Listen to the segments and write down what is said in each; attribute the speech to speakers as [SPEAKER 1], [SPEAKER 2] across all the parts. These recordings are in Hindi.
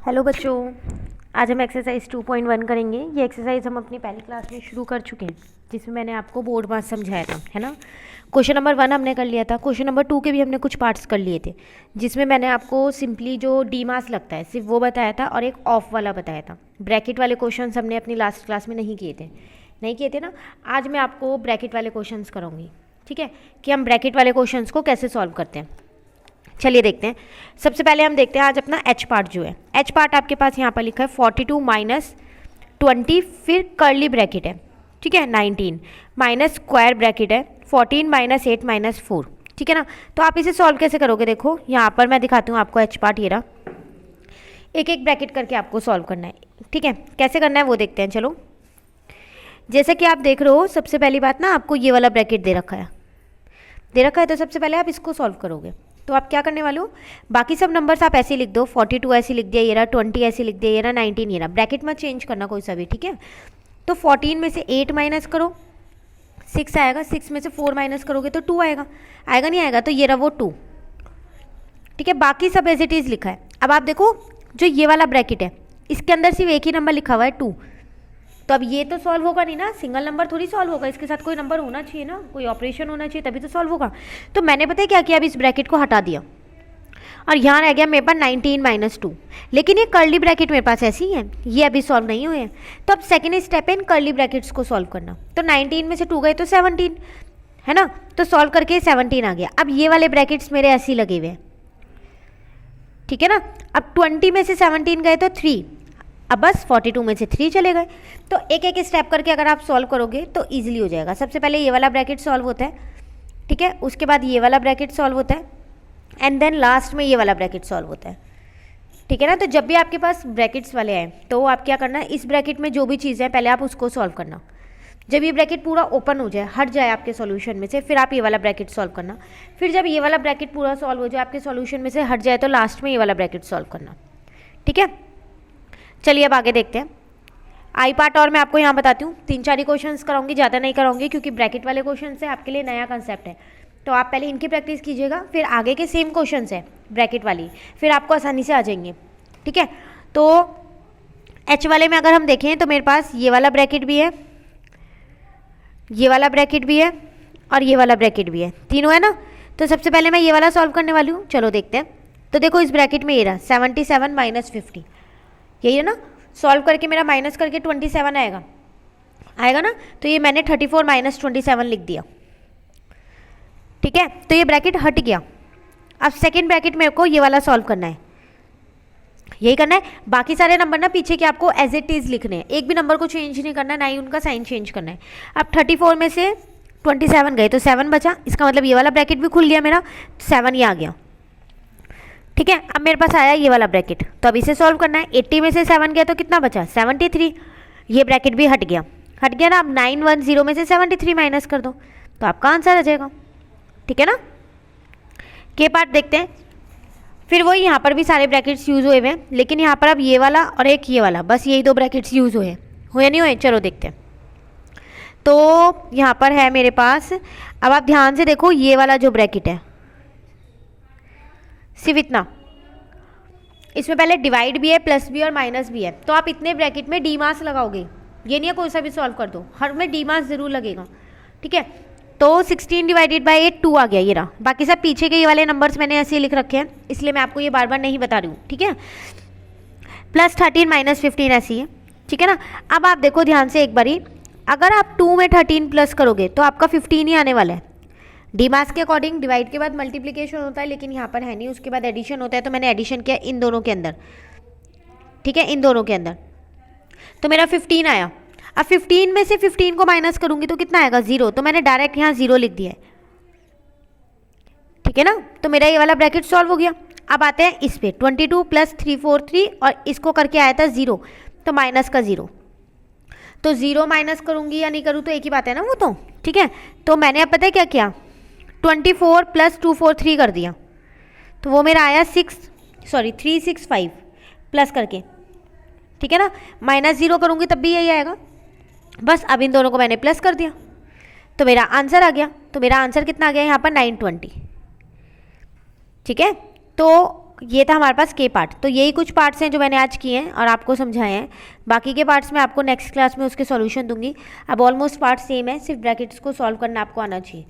[SPEAKER 1] हेलो बच्चों, आज हम एक्सरसाइज 2.1 करेंगे। ये एक्सरसाइज हम अपनी पहली क्लास में शुरू कर चुके हैं, जिसमें मैंने आपको बोर्ड मास समझाया था, है ना। क्वेश्चन नंबर 1 हमने कर लिया था। क्वेश्चन नंबर 2 के भी हमने कुछ पार्ट्स कर लिए थे, जिसमें मैंने आपको सिंपली जो डी मास लगता है सिर्फ वो बताया था और एक ऑफ वाला बताया था। ब्रैकेट वाले क्वेश्चन हमने अपनी लास्ट क्लास में नहीं किए थे ना। आज मैं आपको ब्रैकेट वाले क्वेश्चन कराऊंगी, ठीक है, कि हम ब्रैकेट वाले क्वेश्चन को कैसे सॉल्व करते हैं। चलिए देखते हैं। सबसे पहले हम देखते हैं आज अपना एच पार्ट जो है। एच पार्ट आपके पास यहाँ पर लिखा है 42 माइनस 20, फिर कर्ली ब्रैकेट है, ठीक है, 19 माइनस स्क्वायर ब्रैकेट है 14 माइनस 8 माइनस 4, ठीक है ना। तो आप इसे सॉल्व कैसे करोगे, देखो यहाँ पर मैं दिखाती हूँ आपको एच पार्ट। ये रहा, एक एक ब्रैकेट करके आपको सॉल्व करना है, ठीक है। कैसे करना है वो देखते हैं। चलो, जैसे कि आप देख रहे हो, सबसे पहली बात ना, आपको ये वाला ब्रैकेट दे रखा है तो सबसे पहले आप इसको सॉल्व करोगे। तो आप क्या करने वाले हो, बाकी सब नंबर्स आप ऐसे लिख दो। 42 ऐसे लिख दिया, ये रहा 20 ऐसे लिख दिया, ये रहा 19, ये रहा। ब्रैकेट मत चेंज करना कोई सा भी, ठीक है। तो 14 में से 8 माइनस करो, 6 आएगा। 6 में से 4 माइनस करोगे तो 2 आएगा। आएगा नहीं आएगा, तो ये रहा वो 2, ठीक है। बाकी सब एज इट इज़ लिखा है। अब आप देखो, जो ये वाला ब्रैकेट है इसके अंदर सिर्फ एक ही नंबर लिखा हुआ है 2। तो अब ये तो सॉल्व होगा नहीं ना, सिंगल नंबर थोड़ी सॉल्व होगा, इसके साथ कोई नंबर होना चाहिए ना, कोई ऑपरेशन होना चाहिए, तभी तो सॉल्व होगा। तो मैंने पता है क्या किया, अब इस ब्रैकेट को हटा दिया और यहाँ रह गया मेरे पास 19 माइनस 2। लेकिन ये कर्ली ब्रैकेट मेरे पास ऐसी ही है, ये अभी सॉल्व नहीं हुए हैं। तो अब सेकेंड स्टेप है इन कर्ली ब्रैकेट्स को सॉल्व करना। तो 19 में से 2 गए तो 17, है ना। तो सॉल्व करके 17 आ गया। अब ये वाले ब्रैकेट्स मेरे ऐसे ही लगे हुए हैं, ठीक है ना। अब 20 में से 17 गए तो 3, अब बस 42 में से 3 चले गए। तो एक एक स्टेप करके अगर आप सॉल्व करोगे तो ईजिली हो जाएगा। सबसे पहले ये वाला ब्रैकेट सॉल्व होता है, ठीक है, उसके बाद ये वाला ब्रैकेट सॉल्व होता है, एंड देन लास्ट में ये वाला ब्रैकेट सॉल्व होता है, ठीक है ना। तो जब भी आपके पास ब्रैकेट्स वाले आए तो आप क्या करना है, इस ब्रैकेट में जो भी चीज़ें हैं पहले आप उसको सॉल्व करना। जब ये ब्रैकेट पूरा ओपन हो जाए, हट जाए आपके सॉल्यूशन में से, फिर आप ये वाला ब्रैकेट सॉल्व करना। फिर जब ये वाला ब्रैकेट पूरा सॉल्व हो जाए, आपके सॉल्यूशन में से हट जाए, तो लास्ट में ये वाला ब्रैकेट सॉल्व करना, ठीक है। चलिए अब आगे देखते हैं। आई पार्ट और मैं आपको यहाँ बताती हूँ, 3-4 ही क्वेश्चंस कराऊंगी, ज़्यादा नहीं कराऊंगी, क्योंकि ब्रैकेट वाले क्वेश्चन से आपके लिए नया कंसेप्ट है। तो आप पहले इनकी प्रैक्टिस कीजिएगा, फिर आगे के सेम क्वेश्चन है ब्रैकेट वाली, फिर आपको आसानी से आ जाएंगे, ठीक है। तो एच वाले में अगर हम देखें तो मेरे पास ये वाला ब्रैकेट भी है, ये वाला ब्रैकेट भी है और ये वाला ब्रैकेट भी है, तीनों है ना। तो सबसे पहले मैं ये वाला सॉल्व करने वाली हूँ। चलो देखते हैं। तो देखो, इस ब्रैकेट में ये रहा 77 माइनस 50, यही है ना। सॉल्व करके मेरा माइनस करके 27 आएगा ना। तो ये मैंने 34 माइनस 27 लिख दिया, ठीक है। तो ये ब्रैकेट हट गया। अब सेकंड ब्रैकेट मेरे को ये वाला सॉल्व करना है, यही करना है। बाकी सारे नंबर ना पीछे के आपको एज इट इज लिखने हैं, एक भी नंबर को चेंज नहीं करना, ना ही उनका साइन चेंज करना है। अब 34 में से 27 गए तो 7 बचा, इसका मतलब ये वाला ब्रैकेट भी खुल गया मेरा, 7 ये आ गया, ठीक है। अब मेरे पास आया ये वाला ब्रैकेट, तो अब इसे सॉल्व करना है। 80 में से 7 गया तो कितना बचा, 73, ये ब्रैकेट भी हट गया ना। अब 910 में से 73 माइनस कर दो तो आपका आंसर आ जाएगा, ठीक है ना। के पार्ट देखते हैं। फिर वही यहाँ पर भी सारे ब्रैकेट्स यूज़ हुए हैं, लेकिन यहाँ पर अब ये वाला और एक ये वाला, बस यही 2 ब्रैकेट्स यूज़ हुए नहीं हुए। चलो देखते हैं। तो यहाँ पर है मेरे पास, अब आप ध्यान से देखो, ये वाला जो ब्रैकेट है सिर्फ इतना, इसमें पहले डिवाइड भी है, प्लस भी और माइनस भी है। तो आप इतने ब्रैकेट में डी मास लगाओगे, ये नहीं है कोई सा भी सॉल्व कर दो, हर में डी मास जरूर लगेगा, ठीक है। तो 16 डिवाइडेड बाई 8 2 आ गया, ये रहा। बाकी सब पीछे के ये वाले नंबर्स मैंने ऐसे ही लिख रखे हैं, इसलिए मैं आपको ये बार बार नहीं बता रही हूँ, ठीक है। प्लस 13 माइनस 15 ऐसी है, ठीक है ना। अब आप देखो ध्यान से एक बारी, अगर आप 2 में 13 प्लस करोगे तो आपका 15 ही आने वाला है। डी मास के अकॉर्डिंग डिवाइड के बाद मल्टीप्लिकेशन होता है, लेकिन यहाँ पर है नहीं, उसके बाद एडिशन होता है। तो मैंने एडिशन किया इन दोनों के अंदर, ठीक है, इन दोनों के अंदर। तो मेरा 15 आया। अब 15 में से 15 को माइनस करूंगी तो कितना आएगा, 0। तो मैंने डायरेक्ट यहाँ 0 लिख दिया है, ठीक है ना। तो मेरा ये वाला ब्रैकेट सॉल्व हो गया। अब आते हैं इस पे, 22 प्लस 343 और इसको करके आया था 0, तो माइनस का 0। तो 0 माइनस करूंगी या नहीं करूँ तो एक ही बात है ना वो तो, ठीक है। तो मैंने अब पता है क्या किया, 24 प्लस 243 कर दिया, तो वो मेरा आया 365 प्लस करके, ठीक है ना। माइनस 0 करूँगी तब भी यही आएगा, बस अब इन दोनों को मैंने प्लस कर दिया तो मेरा आंसर आ गया। तो मेरा आंसर कितना आ गया यहाँ पर, 920, ठीक है। तो ये था हमारे पास के पार्ट। तो यही कुछ पार्ट्स हैं जो मैंने आज किए हैं और आपको समझाए हैं। बाकी के पार्ट्स मैं आपको नेक्स्ट क्लास में उसके सॉल्यूशन दूंगी। अब ऑलमोस्ट पार्ट सेम है, सिर्फ ब्रैकेट्स को सॉल्व करना आपको आना चाहिए।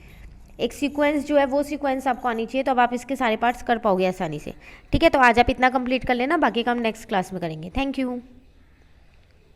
[SPEAKER 1] एक सीक्वेंस जो है वो सीक्वेंस आपको आनी चाहिए, तो अब आप इसके सारे पार्ट्स कर पाओगे आसानी से। ठीक है, तो आज आप इतना कंप्लीट कर लेना, बाकी का हम नेक्स्ट क्लास में करेंगे। Thank you.